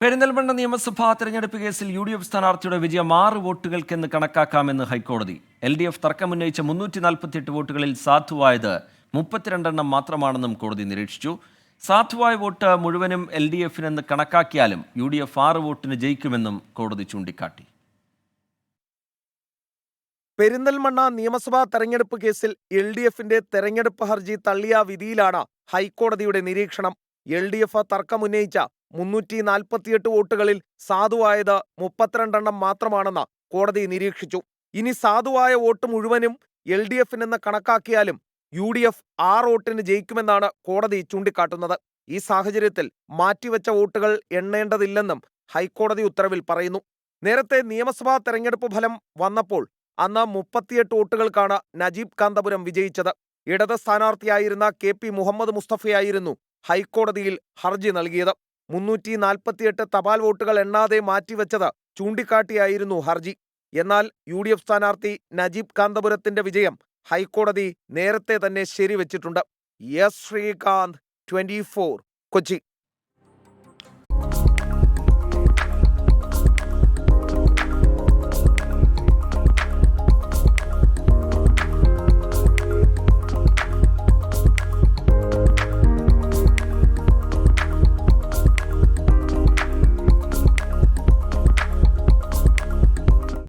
പെരിന്തൽമണ്ണ നിയമസഭാ തെരഞ്ഞെടുപ്പ് കേസിൽ UDF സ്ഥാനാർത്ഥിയുടെ വിജയം 6 വോട്ടുകൾക്കെന്ന് കണക്കാക്കാമെന്ന് ഹൈക്കോടതി. LDF തർക്കമുന്നയിച്ച 348 വോട്ടുകളിൽ സാധുവായത് 32 എണ്ണം മാത്രമാണെന്നും കോടതി നിരീക്ഷിച്ചു. സാധുവായ വോട്ട് മുഴുവനും LDFനെന്ന് കണക്കാക്കിയാലും UDF 6 വോട്ടിന് ജയിക്കുമെന്നും കോടതി ചൂണ്ടിക്കാട്ടി. പെരിന്തൽമണ്ണ നിയമസഭാ തെരഞ്ഞെടുപ്പ് കേസിൽ LDFന്റെ തെരഞ്ഞെടുപ്പ് ഹർജി തള്ളിയ വിധിയിലാണ് ഹൈക്കോടതിയുടെ നിരീക്ഷണം. LDF തർക്കമുന്നയിച്ച 348 വോട്ടുകളിൽ സാധുവായത് 32 എണ്ണം മാത്രമാണെന്ന് കോടതി നിരീക്ഷിച്ചു. ഇനി സാധുവായ വോട്ട് മുഴുവനും LDFനെന്ന് കണക്കാക്കിയാലും UDF 6 വോട്ടിന് ജയിക്കുമെന്നാണ് കോടതി ചൂണ്ടിക്കാട്ടുന്നത്. ഈ സാഹചര്യത്തിൽ മാറ്റിവെച്ച വോട്ടുകൾ എണ്ണേണ്ടതില്ലെന്നും ഹൈക്കോടതി ഉത്തരവിൽ പറയുന്നു. നേരത്തെ നിയമസഭാ തെരഞ്ഞെടുപ്പ് ഫലം വന്നപ്പോൾ അന്ന് 38 വോട്ടുകൾക്കാണ് നജീബ് കാന്തപുരം വിജയിച്ചത്. ഇടത് സ്ഥാനാർത്ഥിയായിരുന്ന KP മുഹമ്മദ് മുസ്തഫയായിരുന്നു ഹൈക്കോടതിയിൽ ഹർജി നൽകിയത്. 348 തപാൽ വോട്ടുകൾ എണ്ണാതെ മാറ്റിവെച്ചത് ചൂണ്ടിക്കാട്ടിയായിരുന്നു ഹർജി. എന്നാൽ UDF സ്ഥാനാർത്ഥി നജീബ് കാന്തപുരത്തിന്റെ വിജയം ഹൈക്കോടതി നേരത്തെ തന്നെ ശരിവെച്ചിട്ടുണ്ട്. എസ് ശ്രീകാന്ത്, 24, കൊച്ചി.